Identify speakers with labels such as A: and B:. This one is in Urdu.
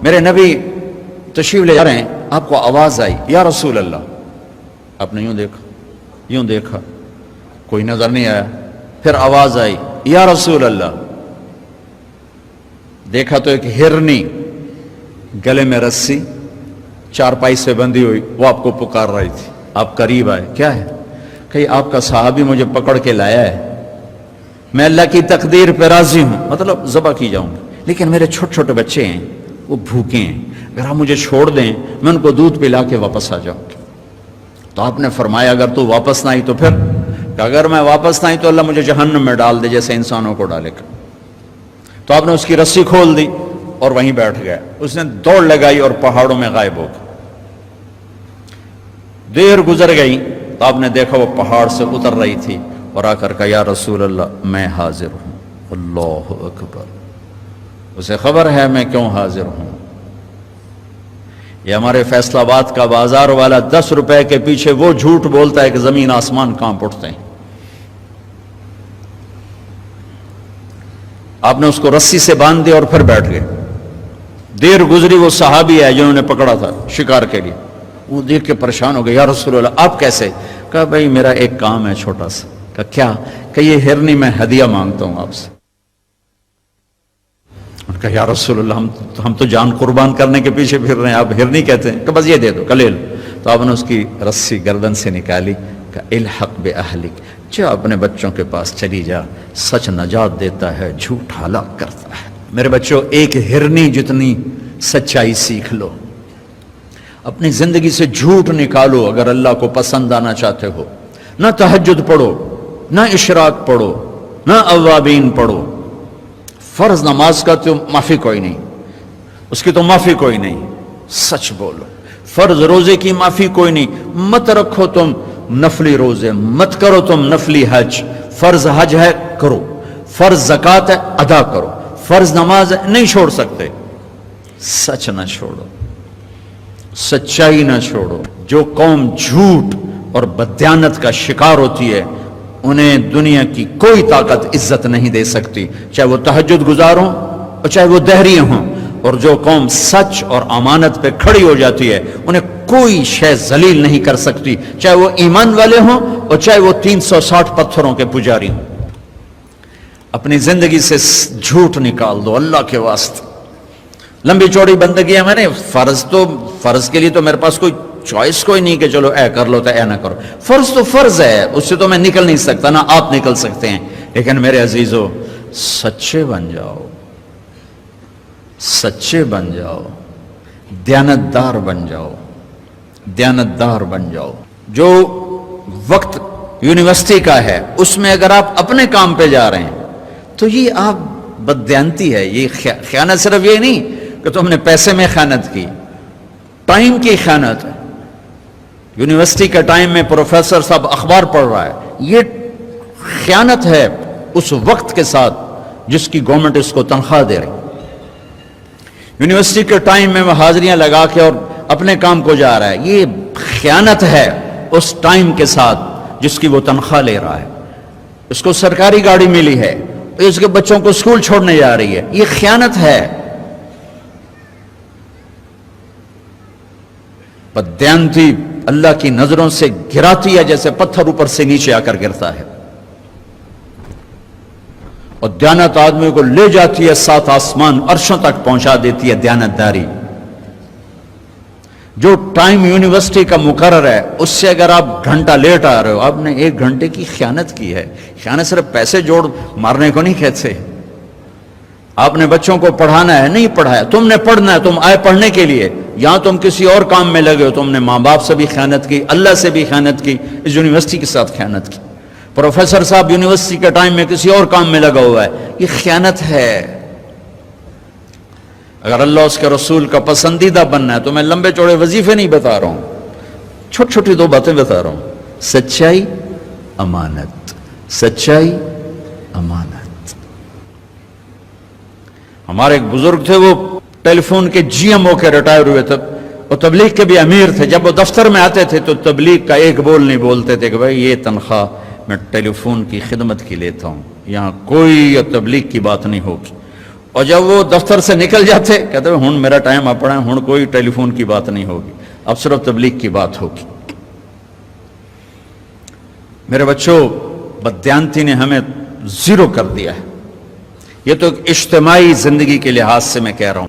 A: میرے نبی تشریف لے جا رہے ہیں، آپ کو آواز آئی یا رسول اللہ، آپ نے یوں دیکھا کوئی نظر نہیں آیا، پھر آواز آئی یا رسول اللہ، دیکھا تو ایک ہرنی گلے میں رسی چارپائی سے بندھی ہوئی وہ آپ کو پکار رہی تھی۔ آپ قریب آئے، کیا ہے؟ کہ آپ کا صحابی مجھے پکڑ کے لایا ہے، میں اللہ کی تقدیر پہ راضی ہوں، مطلب ذبح کی جاؤں گا، لیکن میرے چھوٹے چھوٹے بچے ہیں وہ بھوکے ہیں، اگر آپ مجھے چھوڑ دیں میں ان کو دودھ پلا کے واپس آ جاؤں۔ تو آپ نے فرمایا اگر تو واپس نہ آئی تو پھر، کہ اگر میں واپس نہ آئی تو اللہ مجھے جہنم میں ڈال دے جیسے انسانوں کو ڈالے گا۔ تو آپ نے اس کی رسی کھول دی اور وہیں بیٹھ گیا، اس نے دوڑ لگائی اور پہاڑوں میں غائب ہو گیا۔ دیر گزر گئی تو آپ نے دیکھا وہ پہاڑ سے اتر رہی تھی اور آ کر کہا یا رسول اللہ میں حاضر ہوں۔ اللہ اکبر، اسے خبر ہے میں کیوں حاضر ہوں۔ یہ ہمارے فیصل آباد کا بازار والا 10 روپے کے پیچھے وہ جھوٹ بولتا ہے کہ زمین آسمان کانپ اٹھتے ہیں۔ آپ نے اس کو رسی سے باندھ دیا اور پھر بیٹھ گئے۔ دیر گزری، وہ صحابی ہے جنہوں نے پکڑا تھا شکار کے لیے، وہ دیکھ کے پریشان ہو گئے، یا رسول اللہ آپ کیسے؟ کہا بھائی میرا ایک کام ہے چھوٹا سا۔ کہا کیا؟ کہ یہ ہرنی میں ہدیہ مانگتا ہوں آپ سے۔ کہا یا رسول اللہ ہم تو جان قربان کرنے کے پیچھے پھر رہے ہیں، آپ ہرنی کہتے ہیں؟ کہ بس یہ دے دو، لے لو۔ تو آپ نے اس کی رسی گردن سے نکالی، کہا الحق باہلک، جا اپنے بچوں کے پاس چلی جا، سچ نجات دیتا ہے، جھوٹ ہلاک کرتا ہے۔ میرے بچوں ایک ہرنی جتنی سچائی سیکھ لو، اپنی زندگی سے جھوٹ نکالو اگر اللہ کو پسند آنا چاہتے ہو۔ نہ تہجد پڑھو، نہ اشراق پڑھو، نہ اوابین پڑھو، فرض نماز کا تو معافی کوئی نہیں، اس کی تو معافی کوئی نہیں، سچ بولو۔ فرض روزے کی معافی کوئی نہیں، مت رکھو تم نفلی روزے، مت کرو تم نفلی حج۔ فرض حج ہے کرو، فرض زکوٰۃ ہے ادا کرو، فرض نماز ہے نہیں چھوڑ سکتے۔ سچ نہ چھوڑو، سچائی نہ چھوڑو۔ جو قوم جھوٹ اور بددیانت کا شکار ہوتی ہے انہیں دنیا کی کوئی طاقت عزت نہیں دے سکتی، چاہے وہ تہجد گزار ہوں اور چاہے وہ دہری ہوں۔ اور جو قوم سچ اور امانت پہ کھڑی ہو جاتی ہے انہیں کوئی شے ذلیل نہیں کر سکتی، چاہے وہ ایمان والے ہوں اور چاہے وہ 360 پتھروں کے پجاری ہوں۔ اپنی زندگی سے جھوٹ نکال دو اللہ کے واسطے۔ لمبی چوڑی بندگی ہے، میں نے فرض کے لیے تو میرے پاس کوئی چوائس کوئی نہیں کہ چلو اے کر لو تو اے نہ کرو۔ فرض تو فرض ہے، اس سے تو میں نکل نہیں سکتا، نہ آپ نکل سکتے ہیں۔ لیکن میرے عزیزو سچے بن جاؤ، سچے بن جاؤ، دیانتدار بن جاؤ، دیانتدار بن جاؤ۔ جو وقت یونیورسٹی کا ہے اس میں اگر آپ اپنے کام پہ جا رہے ہیں تو یہ آپ بددیانتی ہے۔ یہ خیانت صرف یہ نہیں کہ تم نے پیسے میں خیانت کی، ٹائم کی خیانت ہے۔ یونیورسٹی کے ٹائم میں پروفیسر صاحب اخبار پڑھ رہا ہے، یہ خیانت ہے اس وقت کے ساتھ جس کی گورنمنٹ اس کو تنخواہ دے رہی۔ یونیورسٹی کے ٹائم میں وہ حاضریاں لگا کے اور اپنے کام کو جا رہا ہے، یہ خیانت ہے اس ٹائم کے ساتھ جس کی وہ تنخواہ لے رہا ہے۔ اس کو سرکاری گاڑی ملی ہے، اس کے بچوں کو اسکول چھوڑنے جا رہی ہے، یہ خیانت ہے۔ بددیانتی اللہ کی نظروں سے گراتی ہے جیسے پتھر اوپر سے نیچے آ کر گرتا ہے، اور دیانت آدمی کو لے جاتی ہے 7 آسمان عرشوں تک پہنچا دیتی ہے دیانتداری۔ جو ٹائم یونیورسٹی کا مقرر ہے اس سے اگر آپ گھنٹہ لیٹ آ رہے ہو، آپ نے 1 گھنٹے کی خیانت کی ہے۔ خیانت صرف پیسے جوڑ مارنے کو نہیں کہتے۔ آپ نے بچوں کو پڑھانا ہے، نہیں پڑھایا، تم نے پڑھنا ہے، تم آئے پڑھنے کے لیے، یہاں تم کسی اور کام میں لگے ہو، تم نے ماں باپ سے بھی خیانت کی، اللہ سے بھی خیانت کی، اس یونیورسٹی کے ساتھ خیانت کی۔ پروفیسر صاحب یونیورسٹی کے ٹائم میں کسی اور کام میں لگا ہوا ہے، یہ خیانت ہے۔ اگر اللہ اس کے رسول کا پسندیدہ بننا ہے تو میں لمبے چوڑے وظیفے نہیں بتا رہا ہوں، چھوٹی چھوٹی 2 باتیں بتا رہا ہوں۔ سچائی، امانت، سچائی، امانت۔ ہمارے ایک بزرگ تھے، وہ ٹیلی فون کے جی ایم ہو کے ریٹائر ہوئے تھے، اور تبلیغ کے بھی امیر تھے۔ جب وہ دفتر میں آتے تھے تو تبلیغ کا ایک بول نہیں بولتے تھے کہ بھائی یہ تنخواہ میں ٹیلی فون کی خدمت کی لیتا ہوں، یہاں کوئی تبلیغ کی بات نہیں ہوگی۔ اور جب وہ دفتر سے نکل جاتے کہتے ہیں ہن میرا ٹائم اپنا ہے، ہن کوئی ٹیلی فون کی بات نہیں ہوگی، اب صرف تبلیغ کی بات ہوگی۔ میرے بچوں، بددیانتی نے ہمیں زیرو کر دیا ہے۔ یہ تو ایک اجتماعی زندگی کے لحاظ سے میں کہہ رہا ہوں۔